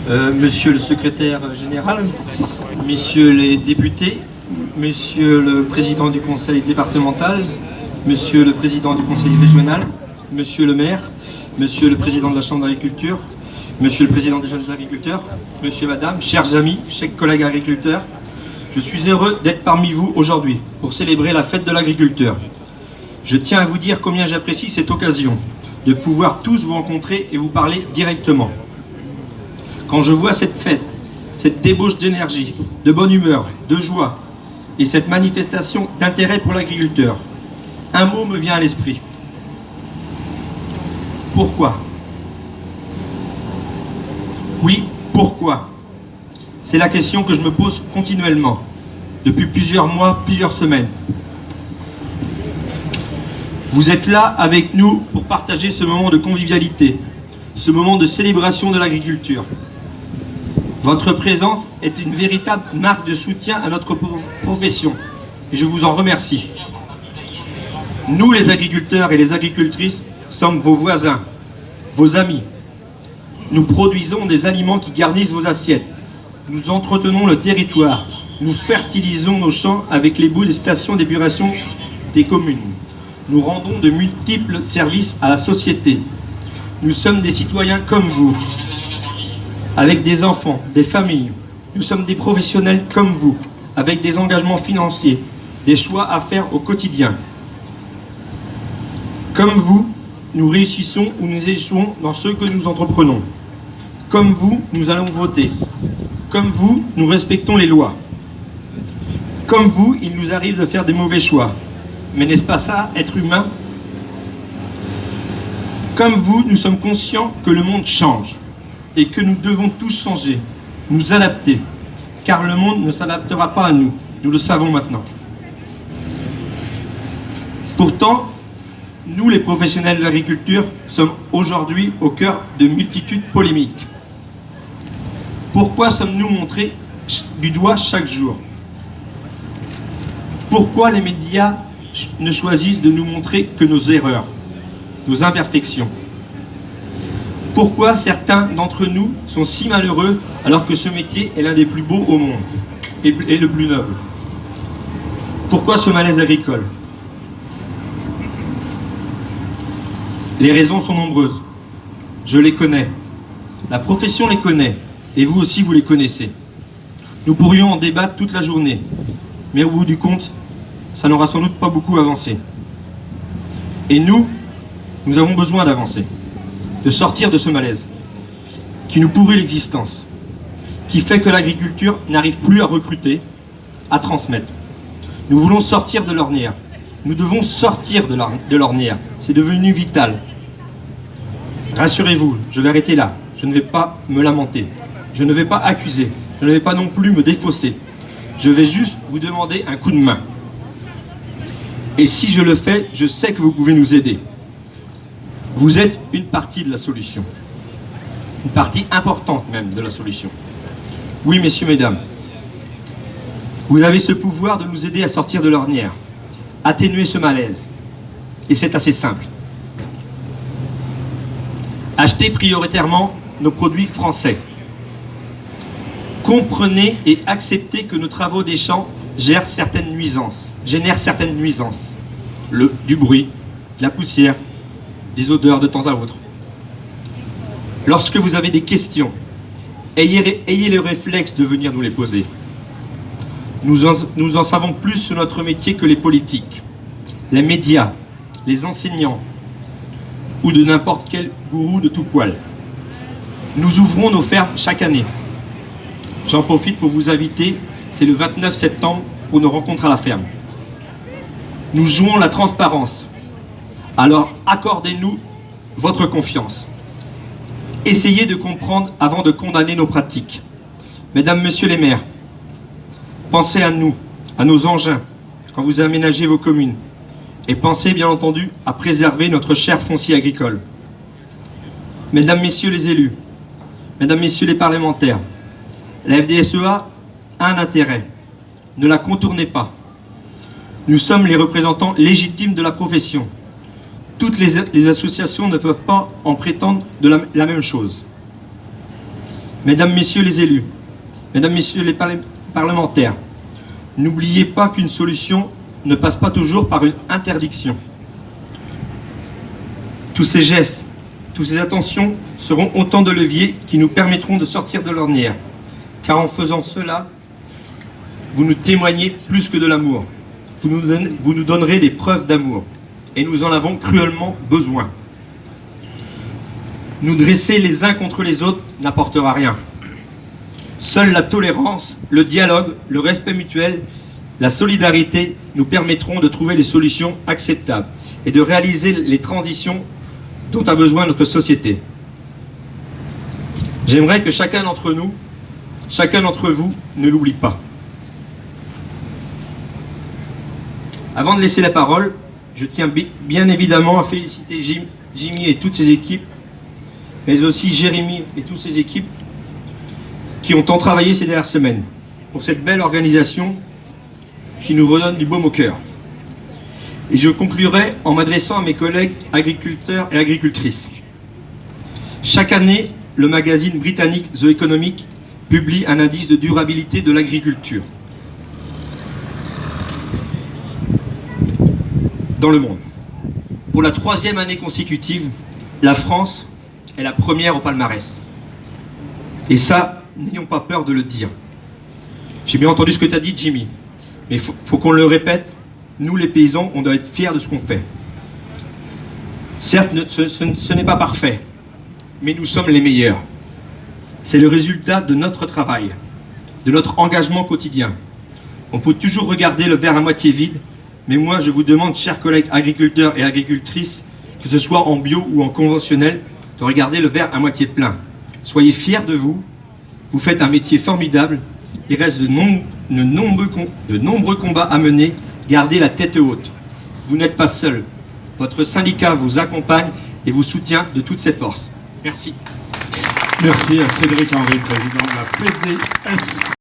Monsieur le secrétaire général, messieurs les députés, monsieur le président du conseil départemental, monsieur le président du conseil régional, monsieur le maire, monsieur le président de la chambre d'agriculture, monsieur le président des jeunes agriculteurs, monsieur, madame, chers amis, chers collègues agriculteurs, je suis heureux d'être parmi vous aujourd'hui pour célébrer la fête de l'agriculteur. Je tiens à vous dire combien j'apprécie cette occasion de pouvoir tous vous rencontrer et vous parler directement. Quand je vois cette fête, cette débauche d'énergie, de bonne humeur, de joie et cette manifestation d'intérêt pour l'agriculteur, un mot me vient à l'esprit. Pourquoi ? Oui, pourquoi ? C'est la question que je me pose continuellement, depuis plusieurs mois, plusieurs semaines. Vous êtes là avec nous pour partager ce moment de convivialité, ce moment de célébration de l'agriculture. Votre présence est une véritable marque de soutien à notre profession et je vous en remercie. Nous, les agriculteurs et les agricultrices, sommes vos voisins, vos amis. Nous produisons des aliments qui garnissent vos assiettes. Nous entretenons le territoire. Nous fertilisons nos champs avec les boues des stations d'épuration des communes. Nous rendons de multiples services à la société. Nous sommes des citoyens comme vous, avec des enfants, des familles. Nous sommes des professionnels comme vous, avec des engagements financiers, des choix à faire au quotidien. Comme vous, nous réussissons ou nous échouons dans ce que nous entreprenons. Comme vous, nous allons voter. Comme vous, nous respectons les lois. Comme vous, il nous arrive de faire des mauvais choix. Mais n'est-ce pas ça, être humain ? Comme vous, nous sommes conscients que le monde change et que nous devons tous changer, nous adapter, car le monde ne s'adaptera pas à nous, nous le savons maintenant. Pourtant, nous, les professionnels de l'agriculture, sommes aujourd'hui au cœur de multitudes polémiques. Pourquoi sommes-nous montrés du doigt chaque jour ? Pourquoi les médias ne choisissent de nous montrer que nos erreurs, nos imperfections ? Pourquoi certains d'entre nous sont si malheureux alors que ce métier est l'un des plus beaux au monde et le plus noble ? Pourquoi ce malaise agricole ? Les raisons sont nombreuses. Je les connais. La profession les connaît. Et vous aussi, vous les connaissez. Nous pourrions en débattre toute la journée. Mais au bout du compte, ça n'aura sans doute pas beaucoup avancé. Et nous avons besoin d'avancer, de sortir de ce malaise qui nous pourrit l'existence, qui fait que l'agriculture n'arrive plus à recruter, à transmettre. Nous voulons sortir de l'ornière. Nous devons sortir de l'ornière. C'est devenu vital. Rassurez-vous, je vais arrêter là. Je ne vais pas me lamenter. Je ne vais pas accuser. Je ne vais pas non plus me défausser. Je vais juste vous demander un coup de main. Et si je le fais, je sais que vous pouvez nous aider. Vous êtes une partie de la solution. Une partie importante même de la solution. Oui, messieurs, mesdames. Vous avez ce pouvoir de nous aider à sortir de l'ornière, atténuer ce malaise. Et c'est assez simple. Achetez prioritairement nos produits français. Comprenez et acceptez que nos travaux des champs génèrent certaines nuisances. Du bruit, de la poussière, des odeurs de temps à autre. Lorsque vous avez des questions, ayez le réflexe de venir nous les poser. Nous en savons plus sur notre métier que les politiques, les médias, les enseignants ou de n'importe quel gourou de tout poil. Nous ouvrons nos fermes chaque année. J'en profite pour vous inviter, c'est le 29 septembre pour nos rencontres à la ferme. Nous jouons la transparence. Alors accordez-nous votre confiance. Essayez de comprendre avant de condamner nos pratiques. Mesdames, messieurs les maires, pensez à nous, à nos engins, quand vous aménagez vos communes. Et pensez bien entendu à préserver notre cher foncier agricole. Mesdames, messieurs les élus, mesdames, messieurs les parlementaires, la FDSEA a un intérêt. Ne la contournez pas. Nous sommes les représentants légitimes de la profession. Toutes les associations ne peuvent pas en prétendre la même chose. Mesdames, Messieurs les élus, Mesdames, Messieurs les parlementaires, n'oubliez pas qu'une solution ne passe pas toujours par une interdiction. Tous ces gestes, toutes ces attentions seront autant de leviers qui nous permettront de sortir de l'ornière. Car en faisant cela, vous nous témoignez plus que de l'amour. Vous nous donnerez des preuves d'amour. Et nous en avons cruellement besoin. Nous dresser les uns contre les autres n'apportera rien. Seule la tolérance, le dialogue, le respect mutuel, la solidarité nous permettront de trouver des solutions acceptables et de réaliser les transitions dont a besoin notre société. J'aimerais que chacun d'entre nous, chacun d'entre vous, ne l'oublie pas. Avant de laisser la parole, je tiens bien évidemment à féliciter Jimmy et toutes ses équipes, mais aussi Jérémy et toutes ses équipes qui ont tant travaillé ces dernières semaines pour cette belle organisation qui nous redonne du baume au cœur. Et je conclurai en m'adressant à mes collègues agriculteurs et agricultrices. Chaque année, le magazine britannique The Economic publie un indice de durabilité de l'agriculture dans le monde. Pour la 3e année consécutive, la France est la première au palmarès. Et ça, n'ayons pas peur de le dire. J'ai bien entendu ce que tu as dit, Jimmy, mais il faut qu'on le répète. Nous, les paysans, on doit être fiers de ce qu'on fait. Certes, ce n'est pas parfait, mais nous sommes les meilleurs. C'est le résultat de notre travail, de notre engagement quotidien. On peut toujours regarder le verre à moitié vide, mais moi, je vous demande, chers collègues agriculteurs et agricultrices, que ce soit en bio ou en conventionnel, de regarder le verre à moitié plein. Soyez fiers de vous. Vous faites un métier formidable. Il reste de nombreux combats à mener. Gardez la tête haute. Vous n'êtes pas seul. Votre syndicat vous accompagne et vous soutient de toutes ses forces. Merci. Merci à Cédric Henry, président de la FEDES.